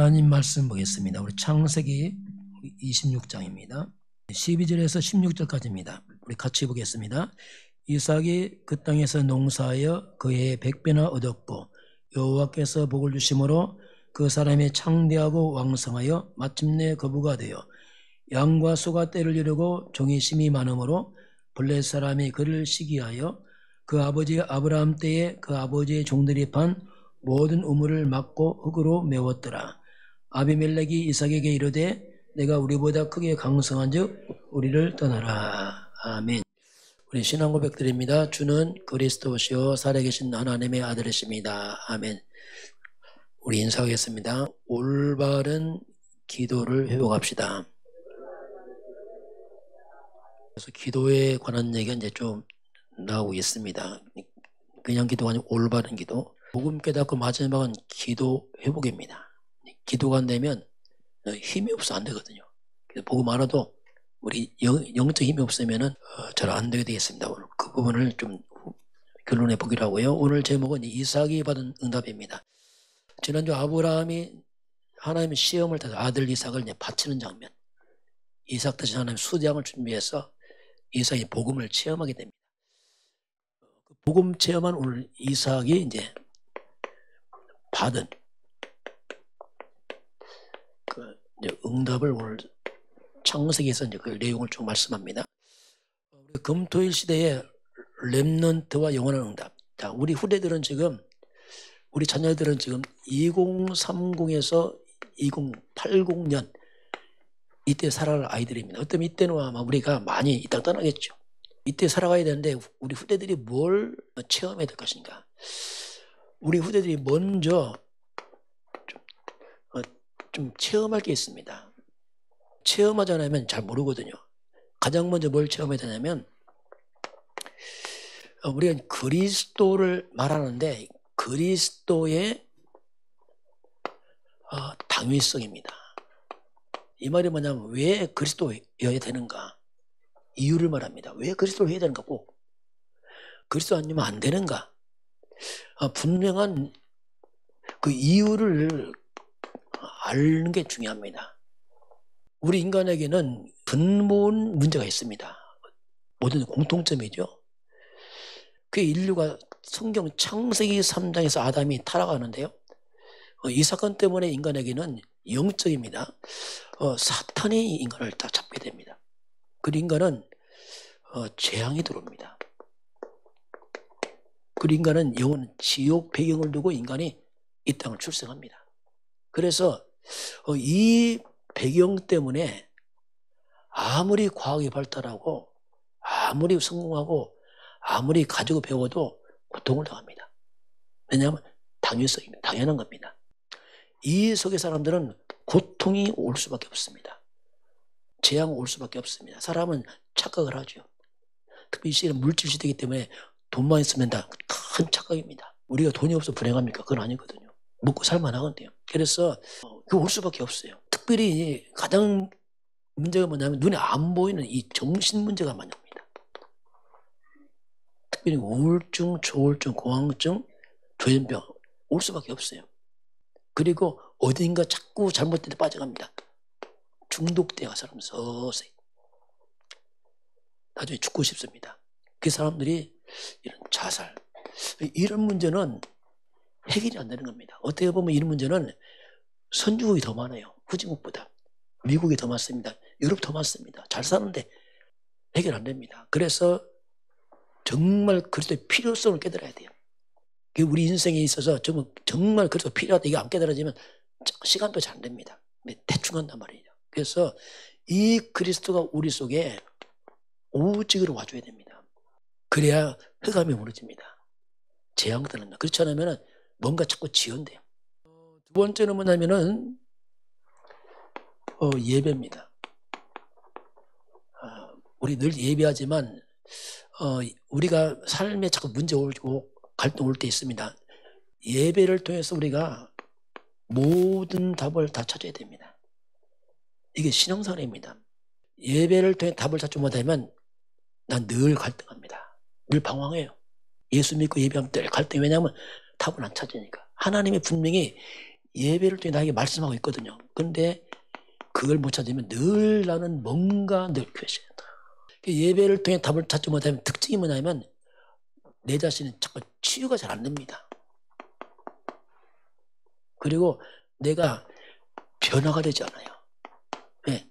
하나님 말씀 보겠습니다. 우리 창세기 26장입니다. 12절에서 16절까지입니다. 우리 같이 보겠습니다. 이삭이 그 땅에서 농사하여 그의 100배나 얻었고 여호와께서 복을 주심으로 그 사람이 창대하고 왕성하여 마침내 거부가 되어 양과 소가 떼를 이루고 종이 심이 많으므로 블레 사람이 그를 시기하여 그 아버지 아브라함 때에 그 아버지의 종들이 판 모든 우물을 막고 흙으로 메웠더라. 아비멜렉이 이삭에게 이르되 내가 우리보다 크게 강성한즉 우리를 떠나라. 아멘. 우리 신앙 고백드립니다. 주는 그리스도시요 살아계신 하나님의 아들이십니다. 아멘. 우리 인사하겠습니다. 올바른 기도를 회복합시다. 그래서 기도에 관한 얘기가 이제 좀 나오고 있습니다. 그냥 기도가 아니고 올바른 기도. 복음 깨닫고 마지막은 기도 회복입니다. 기도가 안 되면 힘이 없어 안 되거든요. 그래서 복음 알아도 우리 영적 힘이 없으면 잘 안 되게 되겠습니다. 오늘 그 부분을 좀 결론해 보기로 하고요. 오늘 제목은 이삭이 받은 응답입니다. 지난주 아브라함이 하나님의 시험을 타서 아들 이삭을 바치는 장면. 이삭 대신 하나님 수장을 준비해서 이삭이 복음을 체험하게 됩니다. 그 복음 체험한 오늘 이삭이 이제 받은 그 응답을 오늘 창세기에서 이제 그 내용을 쭉 말씀합니다. 금토일 시대의 렘넌트와 영원한 응답. 자, 우리 후대들은 지금, 우리 자녀들은 지금 2030에서 2080년 이때 살아갈 아이들입니다. 어쩌면 이때는 아마 우리가 많이 이 땅 떠나겠죠. 이때 살아가야 되는데 우리 후대들이 뭘 체험해야 될 것인가. 우리 후대들이 먼저 좀 체험할 게 있습니다. 체험하지 않으면 잘 모르거든요. 가장 먼저 뭘 체험해야 되냐면 우리가 그리스도를 말하는데 그리스도의 당위성입니다. 이 말이 뭐냐면 왜 그리스도여야 되는가? 이유를 말합니다. 왜 그리스도를 해야 되는가? 꼭 그리스도 아니면 안 되는가? 분명한 그 이유를 아는 게 중요합니다. 우리 인간에게는 근본 문제가 있습니다. 모든 공통점이죠. 그 인류가 성경 창세기 3장에서 아담이 타락하는데요. 이 사건 때문에 인간에게는 영적입니다. 사탄이 인간을 다 잡게 됩니다. 그리고 인간은 재앙이 들어옵니다. 그리고 인간은 영원 지옥 배경을 두고 인간이 이 땅을 출생합니다. 그래서 이 배경 때문에 아무리 과학이 발달하고 아무리 성공하고 아무리 가지고 배워도 고통을 당합니다. 왜냐하면 당위성입니다. 당연한 겁니다. 이 속의 사람들은 고통이 올 수밖에 없습니다. 재앙이 올 수밖에 없습니다. 사람은 착각을 하죠. 특히 이 시대는 물질 시대이기 때문에 돈만 있으면 다 큰 착각입니다. 우리가 돈이 없어 불행합니까? 그건 아니거든요. 먹고 살만하건데요. 그래서 그거 올 수밖에 없어요. 특별히 가장 문제가 뭐냐면 눈에 안 보이는 이 정신 문제가 많이 옵니다. 특별히 우울증, 조울증, 공황증, 조현병 올 수밖에 없어요. 그리고 어딘가 자꾸 잘못된 데 빠져갑니다. 중독돼가 사람 서서히. 나중에 죽고 싶습니다. 그 사람들이 이런 자살, 이런 문제는 해결이 안 되는 겁니다. 어떻게 보면 이런 문제는 선진국이 더 많아요. 후진국보다. 미국이 더 많습니다. 유럽 더 많습니다. 잘 사는데 해결 안 됩니다. 그래서 정말 그리스도의 필요성을 깨달아야 돼요. 우리 인생에 있어서 정말 그리스도 필요하다 이게 안 깨달아지면 시간도 잘 안 됩니다. 대충 한단 말이죠. 그래서 이 그리스도가 우리 속에 오직으로 와줘야 됩니다. 그래야 흑암이 무너집니다. 재앙들은. 그렇지 않으면 뭔가 자꾸 지연돼요. 두 번째는 뭐냐면은 예배입니다. 우리 늘 예배하지만 우리가 삶에 자꾸 문제 오고 갈등 올 때 있습니다. 예배를 통해서 우리가 모든 답을 다 찾아야 됩니다. 이게 신앙생활입니다. 예배를 통해 답을 찾지 못하면 난 늘 갈등합니다. 늘 방황해요. 예수 믿고 예배하면 늘 갈등. 왜냐하면 답을 안 찾으니까. 하나님이 분명히 예배를 통해 나에게 말씀하고 있거든요. 그런데 그걸 못 찾으면 늘 나는 뭔가 늘 퀘스천이다. 예배를 통해 답을 찾지 못하면 특징이 뭐냐면 내 자신은 자꾸 치유가 잘 안 됩니다. 그리고 내가 변화가 되지 않아요. 왜?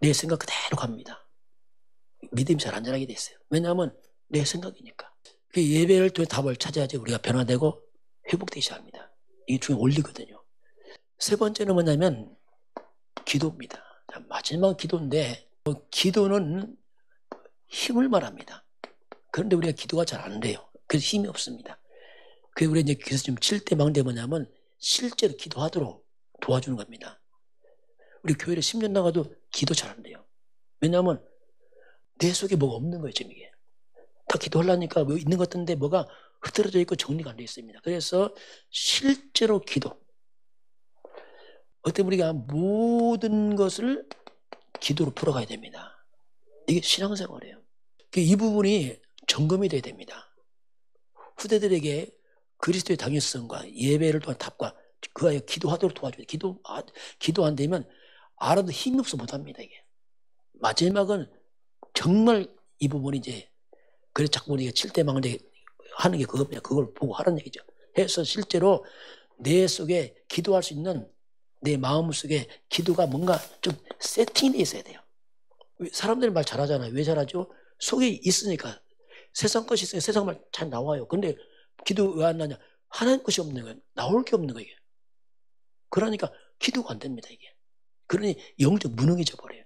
내 생각 그대로 갑니다. 믿음이 잘 안 자라게 됐어요. 왜냐하면 내 생각이니까. 예배를 통해 답을 찾아야지 우리가 변화되고 회복되기 시작합니다. 이게 중에 원리거든요. 세 번째는 뭐냐면 기도입니다. 마지막 기도인데 기도는 힘을 말합니다. 그런데 우리가 기도가 잘 안 돼요. 그래서 힘이 없습니다. 그래서 우리가 이제 그래서 지금 7대 망대 뭐냐면 실제로 기도하도록 도와주는 겁니다. 우리 교회를 10년 나가도 기도 잘 안 돼요. 왜냐하면 내 속에 뭐가 없는 거예요, 지금 이게. 다 기도하려니까 뭐 있는 것 같은데 뭐가 흐트러져 있고 정리가 안 되어 있습니다. 그래서 실제로 기도. 어때 우리가 모든 것을 기도로 풀어가야 됩니다. 이게 신앙생활이에요. 이 부분이 점검이 돼야 됩니다. 후대들에게 그리스도의 당위성과 예배를 통한 답과 그가 기도하도록 도와줘야 돼요. 기도 안 되면 알아도 힘이 없어 못합니다. 이게 마지막은 정말 이 부분이 이제 그래서 자꾸 우리가 7대 망대 하는 게 그겁니다. 그걸 보고 하라는 얘기죠. 해서 실제로 내 속에 기도할 수 있는 내 마음 속에 기도가 뭔가 좀 세팅이 돼 있어야 돼요. 사람들이 말 잘하잖아요. 왜 잘하죠? 속에 있으니까. 세상 것이 있으니까 세상 말 잘 나와요. 근데 기도 왜 안 나냐? 하나님 것이 없는 거예요. 나올 게 없는 거예요. 그러니까 기도가 안 됩니다. 이게. 그러니 영적 무능해져 버려요.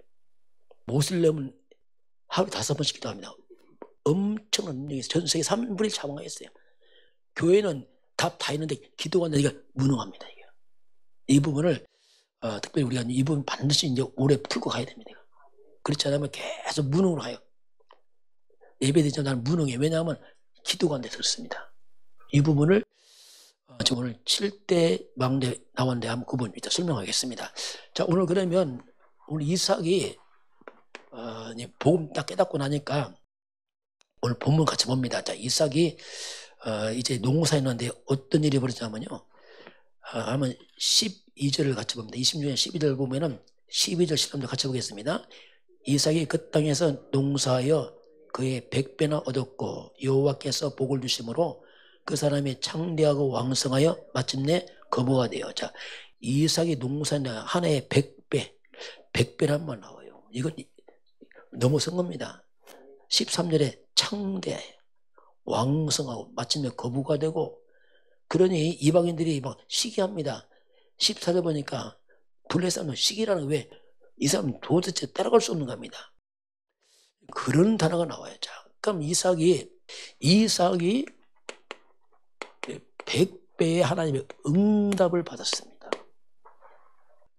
모슬렘은 하루에 5번씩 기도합니다. 엄청난 능력이 있어요. 전 세계 3분의 1 자망했어요. 교회는 답 다 있는데 기도가 안 되니까 무능합니다. 이게. 이 부분을 특별히 우리가 이 부분 반드시 이제 오래 풀고 가야 됩니다. 그렇지 않으면 계속 무능으로 가요. 예배되지 않으면 나는 무능해. 왜냐하면 기도가 안 돼서 그렇습니다. 이 부분을 지금 오늘 7대 망대 나왔는데 한번 그 부분 이따 설명하겠습니다. 자, 오늘 그러면 우리 이삭이 복음 딱 깨닫고 나니까 오늘 본문 같이 봅니다. 자, 이삭이 이제 농사에 있는데 어떤 일이 벌어지냐면요. 한번 12절을 같이 봅니다. 26년 12절 보면은 12절 13절 같이 보겠습니다. 이삭이 그 땅에서 농사하여 그의 100배나 얻었고 여호와께서 복을 주심으로 그 사람이 창대하고 왕성하여 마침내 거부가 되어. 자, 이삭이 농사는 한 해에 100배, 100배란 말 나와요. 이건 넘어선 겁니다. 13절에 창대, 왕성하고 마침내 거부가 되고. 그러니 이방인들이 막 시기합니다. 14절 보니까 블레셋은 시기라는 왜 이 사람은 도대체 따라갈 수 없는 겁니다. 그런 단어가 나와요. 자, 그럼 이삭이 100배의 하나님의 응답을 받았습니다.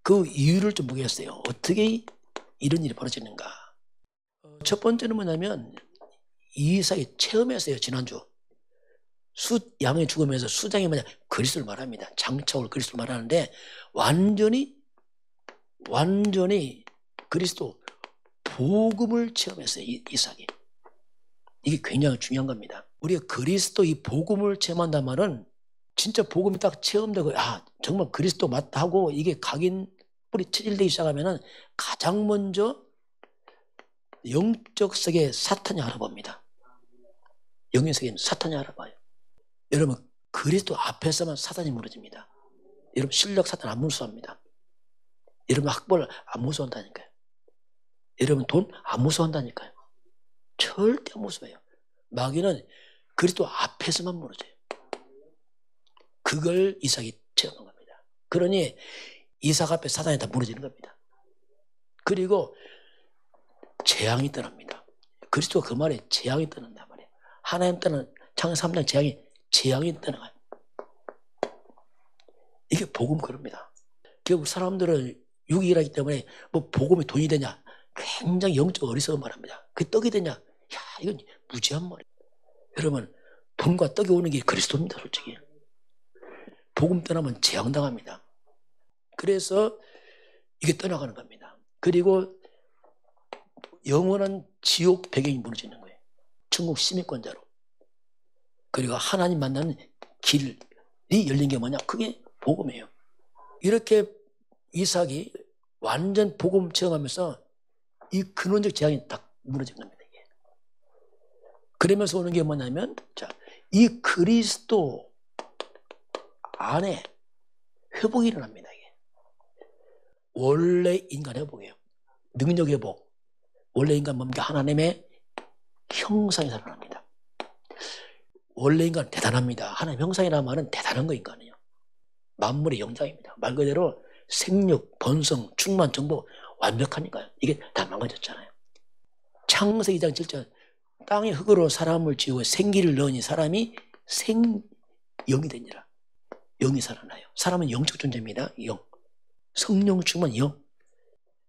그 이유를 좀 보겠어요. 어떻게 이런 일이 벌어지는가. 첫 번째는 뭐냐면 이삭이 체험했어요. 지난주 양의 죽으면서 수장이 뭐냐 그리스도를 말합니다. 장차올 그리스도를 말하는데 완전히 그리스도 복음을 체험했어요. 이삭이. 이게 굉장히 중요한 겁니다. 우리가 그리스도 이 복음을 체험한단 말은 진짜 복음이 딱 체험되고 정말 그리스도 맞다 하고 이게 각인 뿌리 체질되기 시작하면은 가장 먼저 영적 세계 사탄이 알아봅니다. 영적 세계는 사탄이 알아봐요. 여러분 그리스도 앞에서만 사탄이 무너집니다. 여러분 실력 사탄 안 무서워합니다. 여러분 학벌 안 무서워한다니까요. 여러분 돈 안 무서워한다니까요. 절대 안 무서워요. 마귀는 그리스도 앞에서만 무너져요. 그걸 이삭이 체험한 겁니다. 그러니 이삭 앞에 사탄이 다 무너지는 겁니다. 그리고 재앙이 떠납니다. 그리스도가 그 말에 재앙이 떠난단 말이에요. 하나님 떠난 창세기 3장 재앙이 떠나가요. 이게 복음 그럽니다. 결국 사람들은 유기라기 때문에 뭐 복음이 돈이 되냐 굉장히 영적 어리석은 말합니다. 그게 떡이 되냐 이건 무지한 말이에요. 여러분 돈과 떡이 오는 게 그리스도입니다. 솔직히 복음 떠나면 재앙당합니다. 그래서 이게 떠나가는 겁니다. 그리고 영원한 지옥 배경이 무너지는 거예요. 천국 시민권자로. 그리고 하나님 만나는 길이 열린 게 뭐냐? 그게 복음이에요. 이렇게 이삭이 완전 복음 체험하면서 이 근원적 재앙이 딱 무너진 겁니다. 이게. 그러면서 오는 게 뭐냐면, 자, 이 그리스도 안에 회복이 일어납니다. 이게. 원래 인간 회복이에요. 능력 회복. 원래 인간 뭡니까? 하나님의 형상이 살아납니다. 원래 인간 대단합니다. 하나님 형상이라는 말은 대단한 거 인간이에요. 만물의 영장입니다. 말 그대로 생육, 번성, 충만, 정복 완벽하니까요. 이게 다 망가졌잖아요. 창세기 2장 7절 땅의 흙으로 사람을 지어 생기를 넣으니 사람이 영이 되니라. 영이 살아나요. 사람은 영적 존재입니다. 영. 성령 충만 영.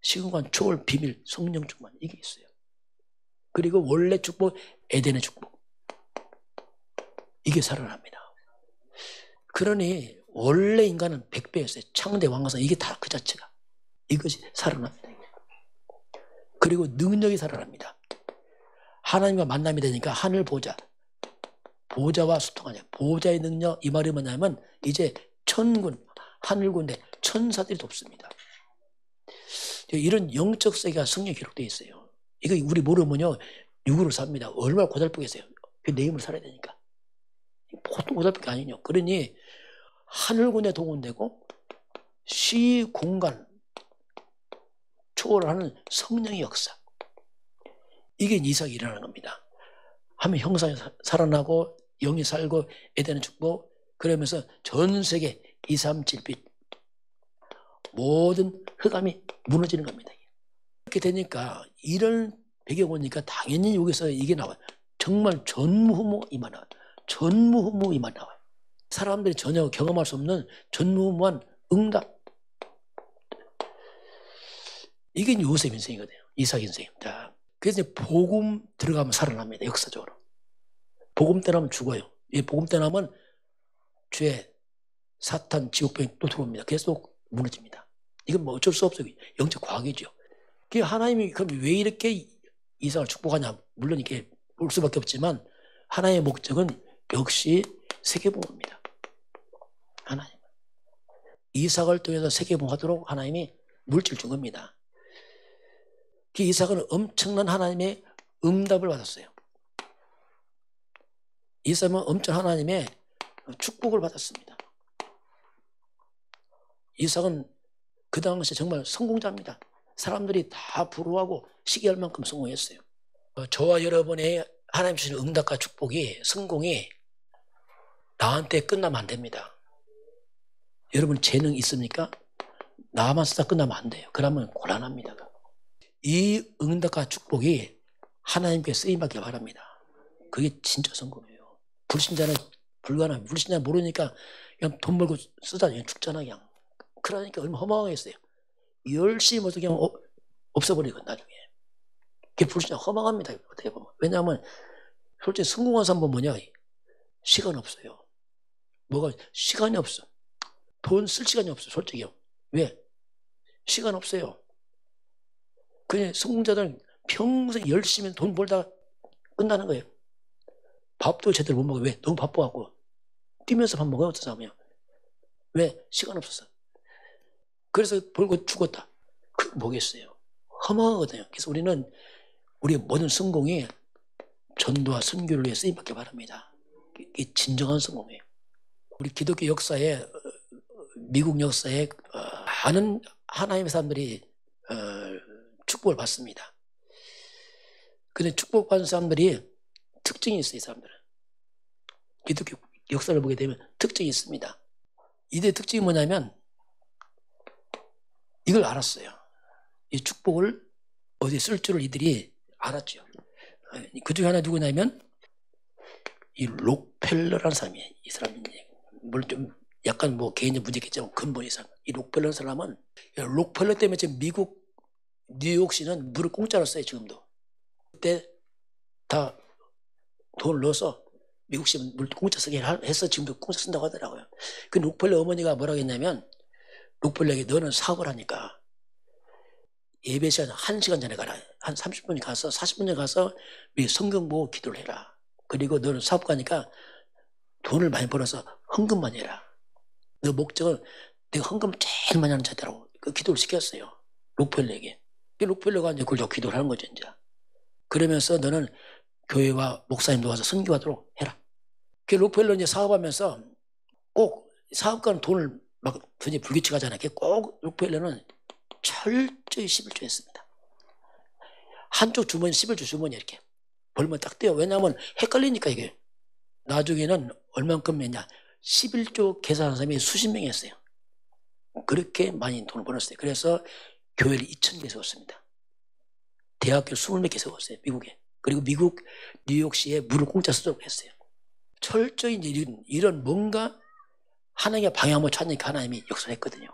시공간 초월 비밀 성령 충만 이게 있어요. 그리고 원래 축복 에덴의 축복 이게 살아납니다. 그러니 원래 인간은 100배였어요. 창대 왕가상 이게 다 그 자체가 이것이 살아납니다. 그리고 능력이 살아납니다. 하나님과 만남이 되니까 하늘 보좌 보좌와 소통하냐. 보좌의 능력 이 말이 뭐냐면 이제 천군 하늘군대 천사들이 돕습니다. 이런 영적 세계가 성경에 기록되어 있어요. 이거 우리 모르면요 육으로 삽니다. 얼마나 고달프겠어요. 내 힘으로 살아야 되니까. 보통 고달플 게 아니에요. 그러니 하늘군에 동원되고 시 공간 초월하는 성령의 역사 이게 이삭이 일어나는 겁니다. 하면 형상이 살아나고 영이 살고 에덴의 축복 그러면서 전 세계 2, 3, 7빛 모든 흑암이 무너지는 겁니다. 이렇게 되니까 이런 배경 오니까 당연히 여기서 이게 나와요. 정말 전무후무이만 나와요. 전무후무이만 나와요. 사람들이 전혀 경험할 수 없는 전무후무한 응답. 이게 요셉 인생이거든요. 이삭 인생입니다. 그래서 이제 복음 들어가면 살아납니다. 역사적으로. 복음 떠나면 죽어요. 이 복음 떠나면 죄, 사탄, 지옥병이 또 들어옵니다. 그래서 또 무너집니다. 이건 뭐 어쩔 수 없어요. 영적 과학이죠. 그 하나님이 그럼 왜 이렇게 이삭을 축복하냐? 물론 이렇게 볼 수밖에 없지만 하나님의 목적은 역시 세계복음입니다. 하나님. 이삭을 통해서 세계복음하도록 하나님이 물질 준 겁니다. 그 이삭은 엄청난 하나님의 응답을 받았어요. 이삭은 엄청난 하나님의 축복을 받았습니다. 이삭은 그 당시 정말 성공자입니다. 사람들이 다 부러워하고 시기할 만큼 성공했어요. 저와 여러분의 하나님 주시는 응답과 축복이 성공이 나한테 끝나면 안 됩니다. 여러분 재능 있습니까? 나만 쓰다 끝나면 안 돼요. 그러면 곤란합니다. 이 응답과 축복이 하나님께 쓰임받길 바랍니다. 그게 진짜 성공이에요. 불신자는 불가능해요. 불신자 모르니까 그냥 돈 벌고 쓰다 그냥 죽잖아 그냥. 그러니까 얼마나 허망하겠어요. 열심히 모두 그냥 없어버리고 나중에. 그게 불신자 허망합니다. 어떻게 보면. 왜냐하면 솔직히 성공한 사람 보면 뭐냐 시간 없어요. 뭐가 시간이 없어. 돈 쓸 시간이 없어 솔직히요. 왜? 시간 없어요. 그냥 성공자들은 평생 열심히 돈 벌다가 끝나는 거예요. 밥도 제대로 못 먹어요. 왜? 너무 바빠갖고. 뛰면서 밥 먹어요. 어떤 사람이요. 왜? 시간 없었어. 그래서 벌고 죽었다. 그게 뭐겠어요. 허망하거든요. 그래서 우리는 우리의 모든 성공이 전도와 선교를 위해 쓰임받기 바랍니다. 이게 진정한 성공이에요. 우리 기독교 역사에 미국 역사에 많은 하나님의 사람들이 축복을 받습니다. 근데 축복받은 사람들이 특징이 있어요. 이 사람들은. 기독교 역사를 보게 되면 특징이 있습니다. 이들의 특징이 뭐냐면 이걸 알았어요. 이 축복을 어디에 쓸 줄을 이들이 알았죠. 그 중에 하나 누구냐면 이 록펠러라는 사람이에요. 이 사람이 물론 좀 약간 뭐 개인적 문제겠지만 근본이 사람. 이 록펠러라는 사람은 록펠러 때문에 지금 미국 뉴욕시는 물을 공짜로 써요. 지금도. 그때 다 돈을 넣어서 미국시 물 공짜 쓰게 해서 지금도 공짜 쓴다고 하더라고요. 그 록펠러 어머니가 뭐라고 했냐면 록펠러에게 너는 사업을 하니까 예배 시간 1시간 전에 가라. 한 30분 가서 40분 전에 가서 성경 보고 기도를 해라. 그리고 너는 사업가니까 돈을 많이 벌어서 헌금만 해라. 너 목적은 내가 헌금 제일 많이 하는 자들하고 그 기도를 시켰어요. 록펠러에게. 록펠러가 이제 그걸 기도를 하는 거죠, 이제. 그러면서 너는 교회와 목사님 도와서 선교하도록 해라. 그 록펠러 이제 사업하면서 꼭 사업가는 돈을 막 굉장히 불규칙하잖아요. 꼭 록펠러는 철저히 11조 했습니다. 한쪽 주머니 11조 주머니 이렇게 벌면 딱 떼요. 왜냐하면 헷갈리니까 이게. 나중에는 얼만큼 했냐. 11조 계산하는 사람이 수십 명이 했어요. 그렇게 많이 돈을 벌었어요. 그래서 교회를 2,000개 세웠습니다. 대학교 20몇 개 세웠어요. 미국에. 그리고 미국 뉴욕시에 물을 공짜 쓰도록 했어요. 철저히 이제 이런 뭔가 하나님의 방향을 찾으니까 하나님이 역사를 했거든요.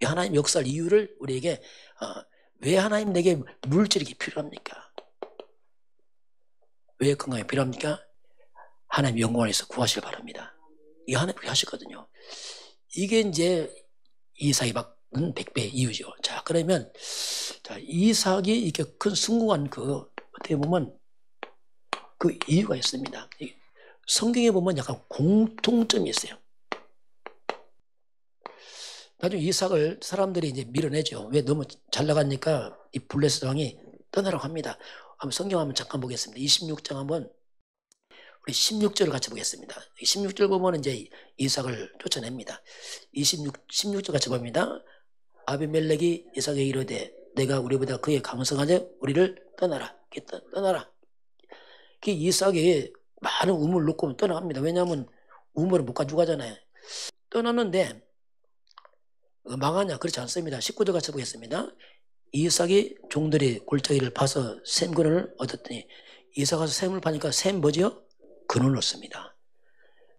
이 하나님 역사할 이유를 우리에게 왜 하나님 내게 물질이 필요합니까? 왜 건강이 필요합니까? 하나님 영광을 위해서 구하시길 바랍니다. 이게 하나님 그렇게 하셨거든요. 이게 이제 이삭이 받은 100배의 이유죠. 자, 그러면 자, 이삭이 이렇게 큰 성공한 그 어떻게 보면 그 이유가 있습니다. 성경에 보면 약간 공통점이 있어요. 나중에 이삭을 사람들이 이제 밀어내죠. 왜 너무 잘 나가니까 이 블레셋 왕이 떠나라고 합니다. 한번 성경 한번 잠깐 보겠습니다. 26장 한번 우리 16절을 같이 보겠습니다. 16절 보면 이제 이삭을 쫓아냅니다. 16절 같이 봅니다. 아비멜렉이 이삭에게 이르되 내가 우리보다 그의 강성하되 우리를 떠나라. 떠나라. 그 이삭이 많은 우물을 놓고 떠나갑니다. 왜냐하면 우물을 못 가지고 가잖아요. 떠나는데 망하냐? 그렇지 않습니다. 19절 같이 보겠습니다. 이삭이 종들이 골짜기를 파서 샘 근원을 얻었더니 이삭 가서 샘을 파니까 샘 뭐지요? 근원을 얻습니다.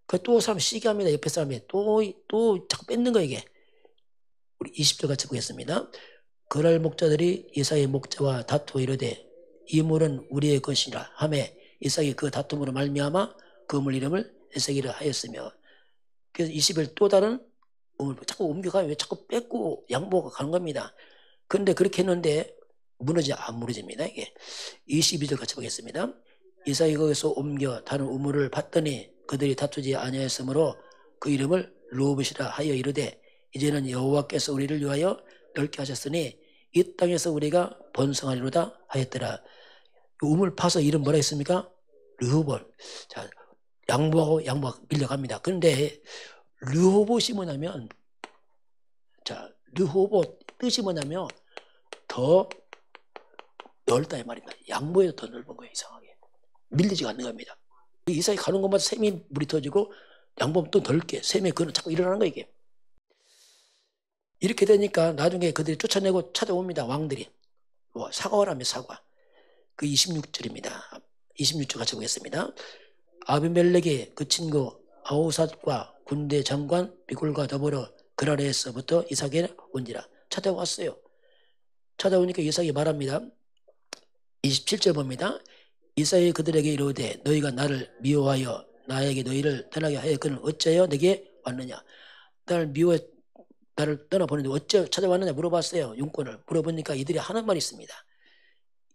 그 또 사람 시기합니다. 옆에 사람이 또 자꾸 뺏는 거 이게. 우리 20절 같이 보겠습니다. 그날 목자들이 이삭의 목자와 다투어 이르되 이 물은 우리의 것이라 하매 이삭이 그 다툼으로 말미암아 그 물 이름을 에세기라 하였으며 그래서 20일 또 다른 우물 자꾸 옮겨가요. 왜 자꾸 뺏고 양보가 가는 겁니다. 그런데 그렇게 했는데 안 무너집니다. 이게 22절 같이 보겠습니다. 이삭이 거기서 옮겨 다른 우물을 봤더니 그들이 다투지 아니하였으므로 그 이름을 르호봇이라 하여 이르되 이제는 여호와께서 우리를 위하여 넓게 하셨으니 이 땅에서 우리가 번성하리로다 하였더라. 우물 파서 이름 뭐라 했습니까? 르호봇. 자, 양보하고 밀려갑니다. 그런데 르호봇이 뭐냐면 자, 르호봇 뜻이 뭐냐면 더 넓다 이 말입니다. 양보해도 더 넓은 거예요. 이상하게. 밀리지가 않는 겁니다. 이삭이 가는 곳마다 샘이 물이 터지고 양보하면 또 넓게 샘의 근원 자꾸 일어나는 거예요. 이게. 이렇게 되니까 나중에 그들이 쫓아내고 찾아옵니다. 왕들이. 사과하라며 사과. 그 26절입니다. 26절 같이 보겠습니다. 아비멜렉의 그 친구 아우삿과 군대 장관 비굴과 더불어 그라레에서부터 이삭에게 온지라. 찾아왔어요. 찾아오니까 이삭이 말합니다. 27절 봅니다. 이삭이 그들에게 이르되 너희가 나를 미워하여 나에게 너희를 떠나게 하여 그는 어찌하여 내게 왔느냐. 나를 미워해 나를 떠나보는데 어째 찾아왔느냐 물어봤어요. 용건을 물어보니까 이들이 하는 말이 있습니다.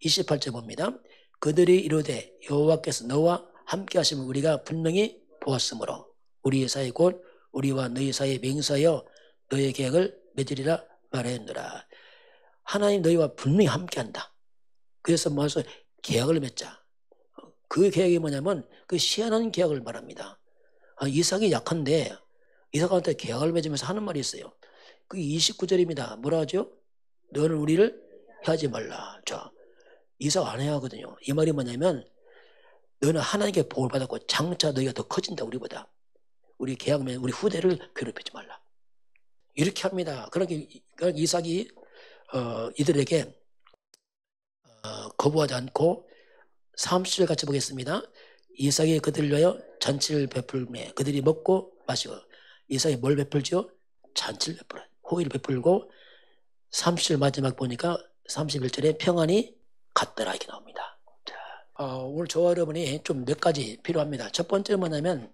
28절 봅니다. 그들이 이르되 여호와께서 너와 함께 하시면 우리가 분명히 보았으므로 우리의 사이 곧 우리와 너희 사이에 맹세하여 너희의 계약을 맺으리라 말하였노라. 하나님 너희와 분명히 함께한다. 그래서 모아서 계약을 맺자. 그 계약이 뭐냐면 그 희한한 계약을 말합니다. 이삭이 약한데 이삭한테 계약을 맺으면서 하는 말이 있어요. 그게 29절입니다. 뭐라 하죠? 너는 우리를 해하지 말라. 자, 이삭 안 해야 하거든요. 이 말이 뭐냐면 너는 하나님께 복을 받았고 장차 너희가 더 커진다 우리보다. 우리 계약면 우리 후대를 괴롭히지 말라. 이렇게 합니다. 그러니까 이삭이 이들에게 거부하지 않고 30절 같이 보겠습니다. 이삭이 그들을 위하여 잔치를 베풀매 그들이 먹고 마시고 이삭이 뭘 베풀죠? 잔치를 베풀어요. 호의를 베풀고 30절 마지막 보니까 31절에 평안이 같더라 이렇게 나옵니다. 자, 오늘 저와 여러분이 좀 몇 가지 필요합니다. 첫 번째는 뭐냐면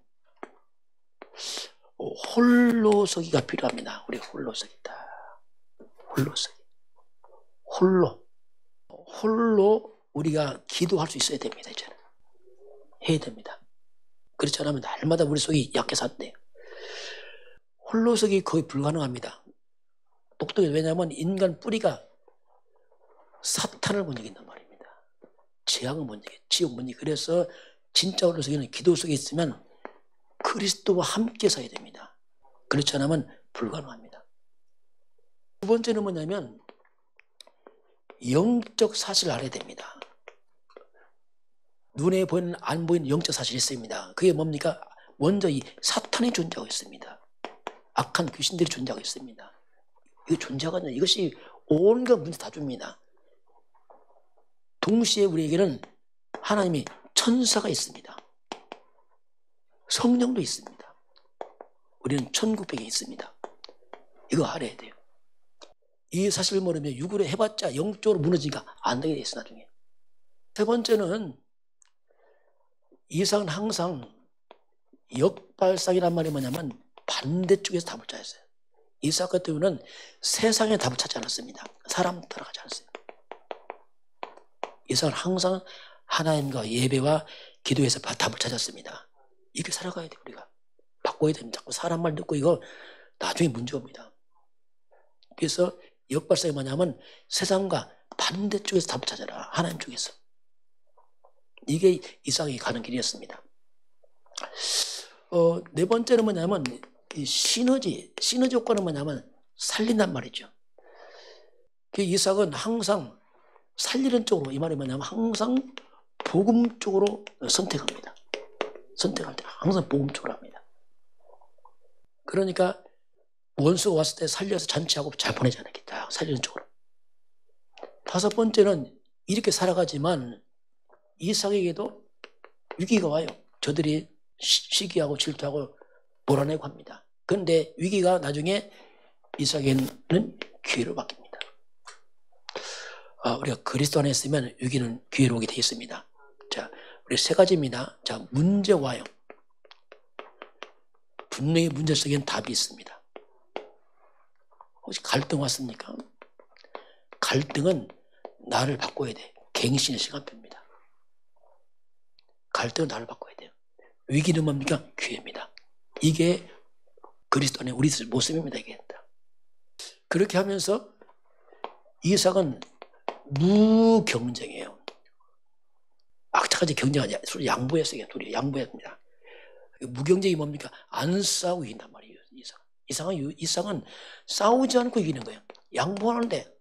홀로서기가 필요합니다. 우리 홀로서기다. 홀로서기. 홀로 우리가 기도할 수 있어야 됩니다. 이제는 해야 됩니다. 그렇지 않으면 날마다 우리 속이 약해서 안 돼요. 홀로서기 거의 불가능합니다. 똑똑해. 왜냐하면 인간 뿌리가 사탄을 못 이긴단 말입니다. 재앙을 못 이겨, 지옥 못 이겨. 그래서 진짜 홀로서기는 기도 속에 있으면 그리스도와 함께 서야 됩니다. 그렇지 않으면 불가능합니다. 두 번째는 뭐냐면 영적 사실을 알아야 됩니다. 눈에 보이는 안 보이는 영적 사실이 있습니다. 그게 뭡니까? 먼저 이 사탄이 존재하고 있습니다. 악한 귀신들이 존재하고 있습니다. 이거 존재하거든요. 이것이 온갖 문제 다 줍니다. 동시에 우리에게는 하나님이 천사가 있습니다. 성령도 있습니다. 우리는 천국백에 있습니다. 이거 알아야 돼요. 이 사실을 모르면 육으로 해봤자 영적으로 무너지니까 안 되게 돼 있어 나중에. 세 번째는 이삭은 항상 역발상이란 말이 뭐냐면 반대쪽에서 답을 찾았어요. 이삭 같은 경우는 세상에 답을 찾지 않았습니다. 사람 따라가지 않았어요. 이삭은 항상 하나님과 예배와 기도에서 답을 찾았습니다. 이렇게 살아가야 돼요. 우리가 바꿔야 됩니다. 자꾸 사람 말 듣고 이거 나중에 문제 옵니다. 그래서 역발상이 뭐냐면 세상과 반대쪽에서 답을 찾아라. 하나님 쪽에서. 이게 이삭이 가는 길이었습니다. 네 번째는 뭐냐면 이 시너지 효과는 뭐냐면 살린단 말이죠. 그 이삭은 항상 살리는 쪽으로, 이 말이 뭐냐면 항상 복음 쪽으로 선택합니다. 선택할 때 항상 복음 쪽으로 합니다. 그러니까 원수가 왔을 때 살려서 잔치하고 잘 보내지 않았겠다. 살리는 쪽으로. 다섯 번째는 이렇게 살아가지만 이삭에게도 위기가 와요. 저들이 시기하고 질투하고 몰아내고 합니다. 그런데 위기가 나중에 이삭에게는 기회로 바뀝니다. 우리가 그리스도 안에 있으면 위기는 기회로 오게 되어 있습니다. 자, 우리 세 가지입니다. 자, 문제 와요. 분명히 문제 속에는 답이 있습니다. 혹시 갈등 왔습니까? 갈등은 나를 바꿔야 돼. 갱신의 시간표입니다. 갈등은 나를 바꿔야 돼요. 위기는 뭡니까? 기회입니다. 이게 그리스도 안에 우리 모습입니다. 이게. 그렇게 하면서 이삭은 무경쟁이에요. 악착같이 경쟁하지. 서로 양보했어요. 둘이 양보했습니다. 무경쟁이 뭡니까? 안 싸우고 이긴단 말이에요. 이삭은 싸우지 않고 이기는 거예요. 양보하는데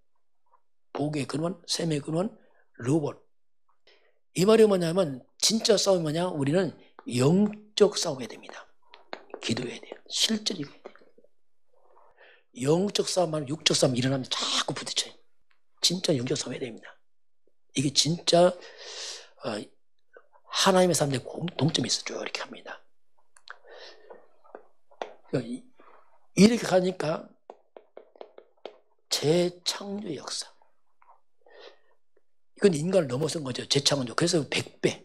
복의 근원, 셈의 근원, 르봇. 이 말이 뭐냐면 진짜 싸움이 뭐냐? 우리는 영적 싸움해야 됩니다. 기도해야 돼요. 실제로 이겨야 돼요. 영적 싸움하면 육적 싸움 일어나면 자꾸 부딪혀요. 진짜 영적 싸움 해야 됩니다. 이게 진짜 하나님의 사람들의 공통점이 있었죠. 이렇게 합니다. 이렇게 가니까 재창조의 역사. 이건 인간을 넘어선 거죠. 재창조. 그래서 100배.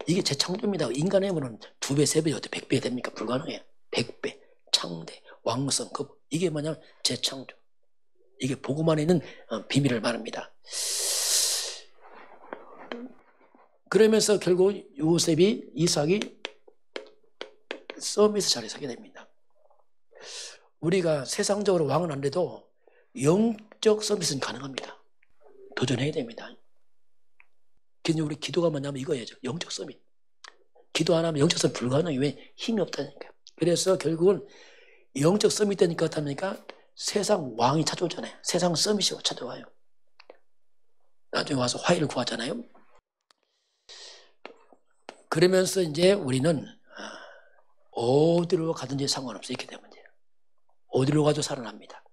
이게 재창조입니다. 인간의 힘은 2배, 3배, 어떻게 100배 됩니까? 불가능해요. 100배. 창대, 왕성, 이게 뭐냐면 재창조. 이게 복음 안에 있는 비밀을 말합니다. 그러면서 결국 이삭이 서밋 자리에 서게 됩니다. 우리가 세상적으로 왕은 안 돼도 영적 서밋은 가능합니다. 도전해야 됩니다. 그래서 우리 기도가 뭐냐면 이거예요. 영적 서밋. 기도 안 하면 영적 서밋 불가능해요. 왜? 힘이 없다니까요. 그래서 결국은 영적 서밋 되니까 어떻습니까? 세상 왕이 찾아오잖아요. 세상 서밋이 찾아와요. 나중에 와서 화해를 구하잖아요. 그러면서 이제 우리는 어디로 가든지 상관없어요. 이렇게 되면 돼요. 어디로 가도 살아납니다.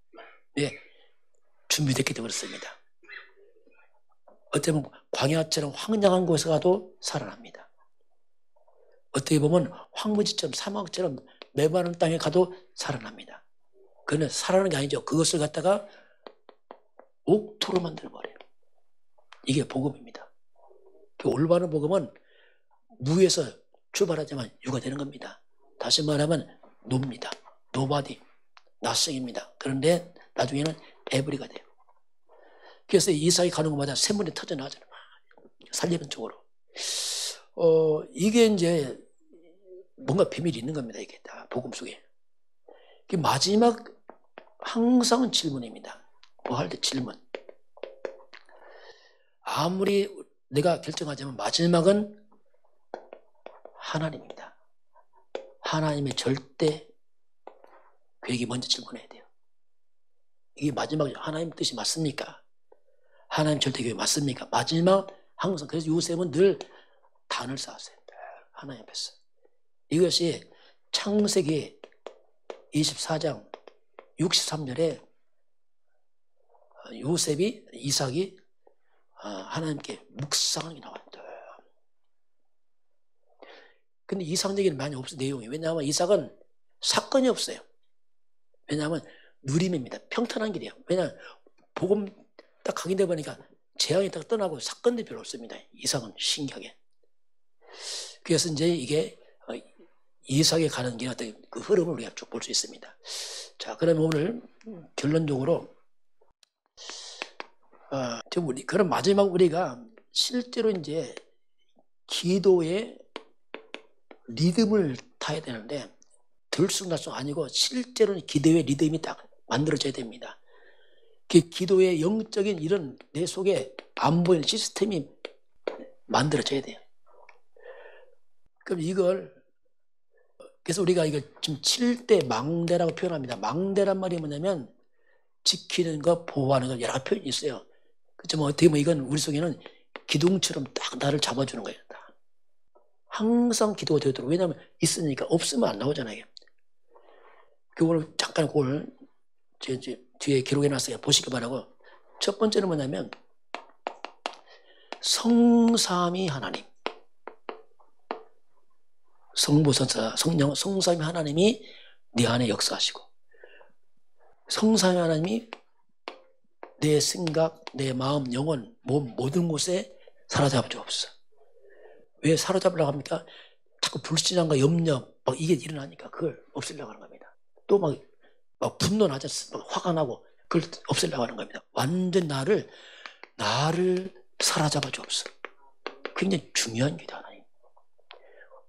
왜? 준비됐기 때문에 그렇습니다. 어떻게 보면 광야처럼 황량한 곳에 가도 살아납니다. 어떻게 보면 황무지처럼 사막처럼 메마른 땅에 가도 살아납니다. 그는 살아나는 게 아니죠. 그것을 갖다가 옥토로 만들어버려요. 이게 복음입니다. 그 올바른 복음은 무에서 출발하지만 유가 되는 겁니다. 다시 말하면 노입니다. 노바디, 낯성입니다. 그런데 나중에는 에브리가 돼요. 그래서 이삭이 가는 곳마다 샘물이 터져나가잖아요. 살리는 쪽으로. 이게 이제 뭔가 비밀이 있는 겁니다. 이게 다 복음 속에. 마지막 항상 질문입니다. 뭐 할 때 질문. 아무리 내가 결정하자면 마지막은 하나님입니다. 하나님의 절대 계획이 먼저 질문해야 돼요. 이게 마지막 하나님 뜻이 맞습니까? 하나님 절대 계획이 맞습니까? 마지막 항상. 그래서 요셉은 늘 단을 쌓았어요. 하나님 앞에서. 이것이 창세기 24장 63절에 요셉이 이삭이 하나님께 묵상하게 나왔다. 근데 이상적인 많이 없어 내용이. 왜냐하면 이삭은 사건이 없어요. 왜냐하면 누림입니다. 평탄한 길이에요. 왜냐하면 복음 딱 각인돼 보니까 재앙이 딱 떠나고 사건들이 별로 없습니다. 이삭은 신기하게. 그래서 이제 이게 이삭에 가는 길 어떤 그 흐름을 우리가 쭉 볼 수 있습니다. 자, 그러면 오늘 결론적으로 그럼 마지막 우리가 실제로 이제 기도의 리듬을 타야 되는데 들쑥날쑥 아니고 실제로는 기도의 리듬이 딱 만들어져야 됩니다. 그 기도의 영적인 이런 내 속에 안 보이는 시스템이 만들어져야 돼요. 그럼 이걸 그래서 우리가 이걸 지금 7대 망대라고 표현합니다. 망대란 말이 뭐냐면 지키는 것, 보호하는 것 여러 표현이 있어요. 그렇지만 어떻게 보면 이건 우리 속에는 기둥처럼 딱 나를 잡아주는 거예요. 항상 기도가 되도록. 왜냐하면 있으니까 없으면 안 나오잖아요. 그걸 잠깐 그걸 뒤에 기록해놨어요. 보시기 바라고. 첫 번째는 뭐냐면 성삼위 하나님, 성부성자 성령 성삼위 하나님이 내 안에 역사하시고 성삼위 하나님이 내 생각, 내 마음, 영혼, 몸 모든 곳에 사로잡을 수 없어. 왜 사로잡으려고 합니까? 자꾸 불신앙과 염려 막 이게 일어나니까 그걸 없애려고 하는 겁니다. 또 막 분노나죠. 막 화가 나고 그걸 없애려고 하는 겁니다. 완전 나를 사로잡아 주옵소. 굉장히 중요한 기도 하나님.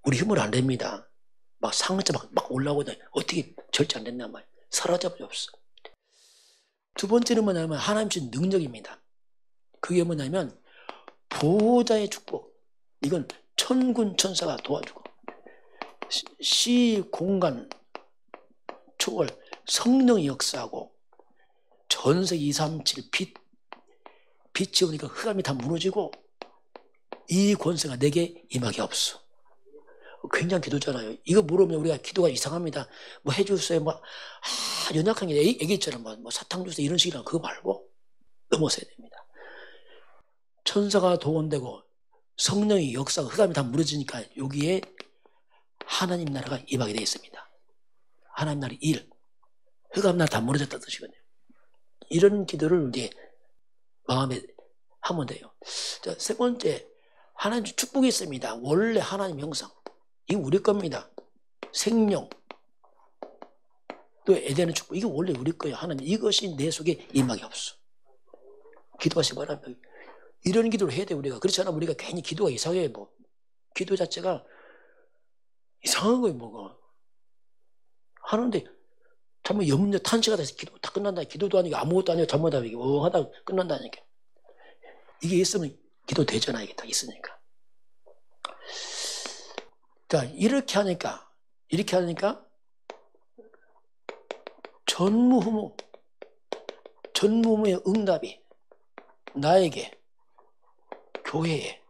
우리 힘으로 안 됩니다. 막 상처 막 올라오고 어떻게 절제 안 된단 말이에요. 사로잡아 주옵소. 두 번째는 뭐냐면 하나님 주신 능력입니다. 그게 뭐냐면 보호자의 축복. 이건 천군 천사가 도와주고 시 공간 초월 성령이 역사하고 전세기 237 빛이 오니까 흑암이 다 무너지고 이 권세가 내게 임하게 없어. 굉장한 기도잖아요. 이거 물으면 우리가 기도가 이상합니다. 뭐 해주세요. 연약한 게 애기처럼 뭐 사탕 주세요 이런 식이랑 그거 말고 넘어서야 됩니다. 천사가 동원되고 성령이 역사가 흑암이 다 무너지니까 여기에 하나님 나라가 임하게 되어 있습니다. 하나님 나라의 일, 흑암 나라 다 무너졌다는 뜻이거든요. 이런 기도를 이제 마음에 하면 돼요. 자, 세 번째, 하나님 축복이 있습니다. 원래 하나님 형상. 이거 우리 겁니다. 생명, 또 에덴의 축복. 이게 원래 우리 거예요. 하나님 이것이 내 속에 임하게 없어. 기도하시기 바랍니다. 이런 기도를 해야 돼 우리가. 그렇지 않으면 우리가 괜히 기도가 이상해. 기도 자체가 이상한 거예요. 뭐가 하는데 정말 염려 탄식하다 해서 기도 다 끝난다. 기도도 아니고 아무것도 아니고 잘못하다 이게 하다 끝난다니까. 이게 있으면 기도 되잖아. 이게 다 있으니까. 자, 이렇게 하니까 전무후무의 응답이 나에게, 교회에,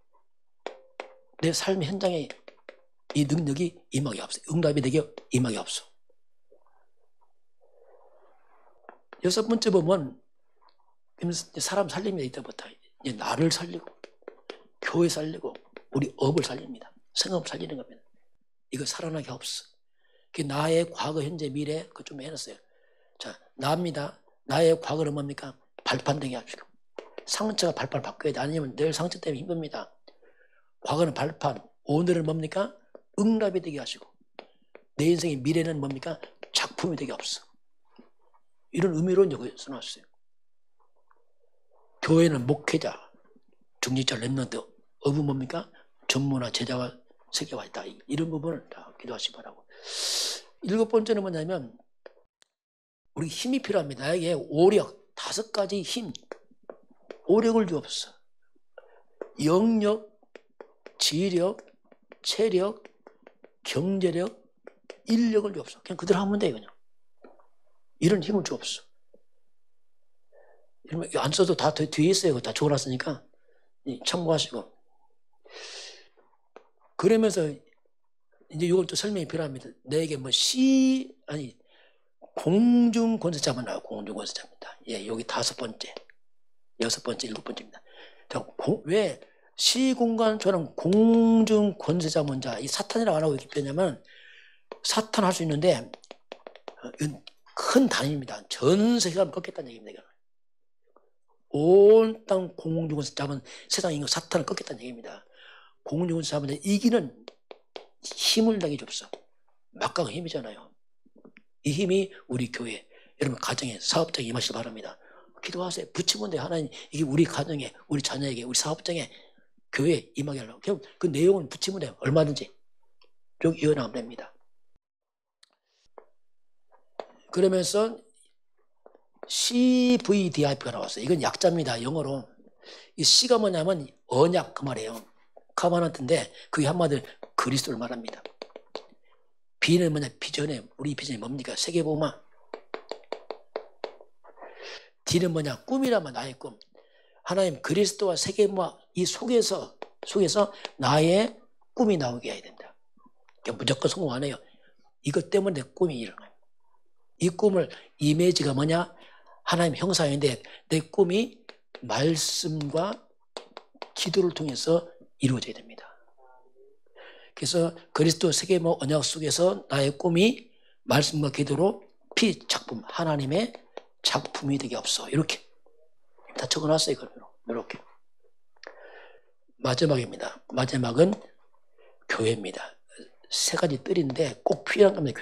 내 삶의 현장에 이 능력이 임하게 없어. 응답이 내게 임하게 없어. 여섯 번째 보면 사람 살림이 이때부터 이제 나를 살리고 교회 살리고 우리 업을 살립니다. 생업 살리는 겁니다. 이거 살아나게 없어. 그게 나의 과거, 현재, 미래 그거 좀 해놨어요. 자, 나입니다. 나의 과거는 뭡니까? 발판되게 하시고 상처가 발판 바뀌어야 돼. 아니면 늘 상처 때문에 힘듭니다. 과거는 발판, 오늘은 뭡니까? 응답이 되게 하시고 내 인생의 미래는 뭡니까? 작품이 되게 없어. 이런 의미로 여기 써놨어요. 교회는 목회자, 중직자, 랩런트, 업은 뭡니까? 전무나 제자와 세계와 있다. 이런 부분을 다 기도하시기 바라고. 일곱 번째는 뭐냐면 우리 힘이 필요합니다. 나에게 오력, 5가지 힘, 오력을 주옵소서. 영력, 지력, 체력, 경제력, 인력을 주옵소서. 그냥 그대로 하면 돼요. 그냥. 이런 힘을 주옵소서. 안 써도 다 뒤에 있어요. 다 적어놨으니까 참고하시고. 그러면서 이제 이걸 또 설명이 필요합니다. 내게 공중권세자만 나와요. 공중권세자입니다. 예, 여기 5번째, 6번째, 7번째입니다. 왜 시공간초랑 공중권세자문자, 이 사탄이라고 안 하고 이렇게 빼냐면, 사탄 할 수 있는데 큰 단위입니다. 전 세계가 꺾겠다는 얘기입니다. 온 땅 공중권세 잡은 세상 인간 사탄을 꺾겠다는 얘기입니다. 공중권세 잡은 데 이기는 힘을 나게 줍소. 막강한 힘이잖아요. 이 힘이 우리 교회, 여러분 가정에, 사업장에 임하시기 바랍니다. 기도하세요. 붙이면 돼요. 하나님, 이게 우리 가정에, 우리 자녀에게, 우리 사업장에, 교회에 임하게 하려고. 그냥 그 내용은 붙이면 돼요. 얼마든지. 쭉 이어나가면 됩니다. 그러면서 CVDIP가 나왔어요. 이건 약자입니다. 영어로. 이 C가 뭐냐면 언약 그 말이에요. 카바나트인데 그게 한마디로 그리스도를 말합니다. B는 뭐냐? 비전에, 우리 비전이 뭡니까? 세계복음화. D는 뭐냐? 꿈이라면 나의 꿈. 하나님 그리스도와 세계복음화 이 속에서 나의 꿈이 나오게 해야 된다. 그러니까 무조건 성공 안 해요. 이것 때문에 내 꿈이 일어나요. 이 꿈을 이미지가 뭐냐? 하나님 형상인데 내 꿈이 말씀과 기도를 통해서 이루어져야 됩니다. 그래서 그리스도 세계모 언약 속에서 나의 꿈이 말씀과 기도로 작품, 하나님의 작품이 되게 없어. 이렇게 다 적어놨어요. 이렇게. 마지막입니다. 마지막은 교회입니다. 3가지 뜰인데 꼭 필요한 겁니다.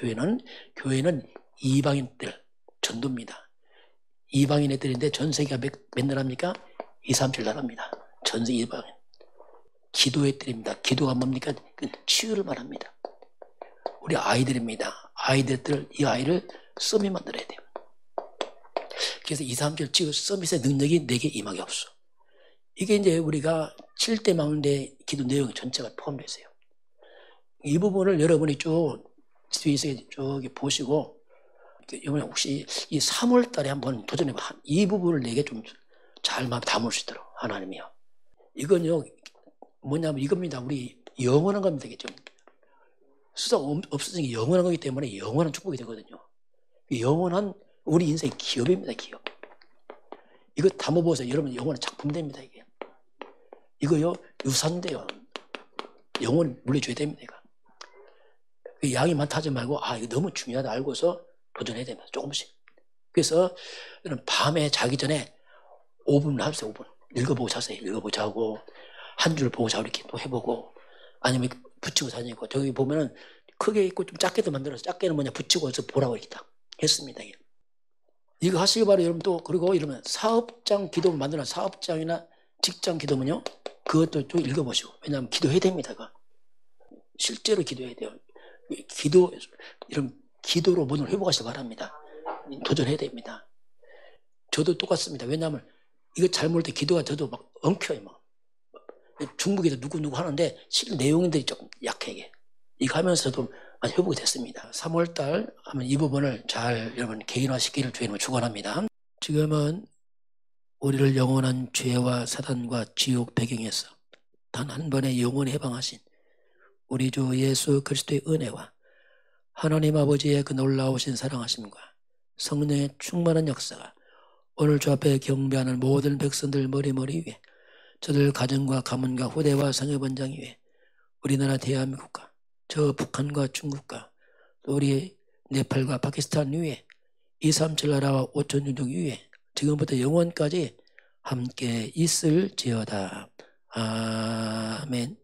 교회는 이방인들 전도입니다. 이방인의 뜰인데 전 세계가 몇 나라입니까? 2, 3, 7 나라입니다. 전 세계 이방인. 기도의 뜰입니다. 기도가 뭡니까? 치유를 말합니다. 우리 아이들입니다. 이 아이를 썸이 만들어야 돼요. 그래서 2, 3, 7 치유 서밋의 능력이 내게 임하게 없어. 이게 이제 우리가 7대 망대 기도 내용 전체가 포함되어 있어요. 이 부분을 여러분이 쭉 뒤에서 쭉 보시고 이번에 혹시 이 3월 달에 한번 도전해봐. 이 부분을 내게 좀 잘 담을 수 있도록 하나님이요. 이건요 뭐냐면 이겁니다. 우리 영원한 겁니다. 이게 좀 수상 없어진 게 영원한 거기 때문에 영원한 축복이 되거든요. 영원한 우리 인생의 기업입니다. 기업. 이거 담아보세요. 여러분 영원한 작품됩니다. 이거요 유산돼요. 영원 물려줘야 됩니다. 이거. 양이 많다 하지 말고 이거 너무 중요하다 알고서 도전해야 됩니다. 조금씩. 그래서 밤에 자기 전에 5분 하세요. 5분. 읽어보고 자세요. 읽어보고 자고 한 줄 보고 자고 이렇게 또 해보고 아니면 붙이고 다니고 저기 보면은 크게 있고 좀 작게도 만들어서 작게는 뭐냐 붙이고 해서 보라고 이렇게 딱 했습니다. 이거 하시기 바로 여러분 또 그리고 이러면 사업장 기도 만드는 사업장이나 직장 기도면요 그것도 좀 읽어보시고 왜냐하면 기도해야 됩니다. 그거. 실제로 기도해야 돼요. 이런 기도로 모든 걸 회복하시기 바랍니다. 도전해야 됩니다. 저도 똑같습니다. 왜냐하면 이거 잘 모를 때 기도가 저도 막 엉켜요. 막. 중국에도 누구 하는데 실 내용들이 조금 약해. 이거 하면서도 많이 회복이 됐습니다. 3월달 하면 이 부분을 잘 여러분 개인화시키기를 주님을 축원합니다. 지금은 우리를 영원한 죄와 사단과 지옥 배경에서 단 한 번의 영원히 해방하신 우리 주 예수 그리스도의 은혜와 하나님 아버지의 그 놀라우신 사랑하심과 성령의 충만한 역사가 오늘 주 앞에 경배하는 모든 백성들 머리 위에 저들 가정과 가문과 후대와 상여번장 위에 우리나라 대한민국과 저 북한과 중국과 또 우리 네팔과 파키스탄 위에 237 나라와 5천 종족 위에 지금부터 영원까지 함께 있을지어다. 아멘.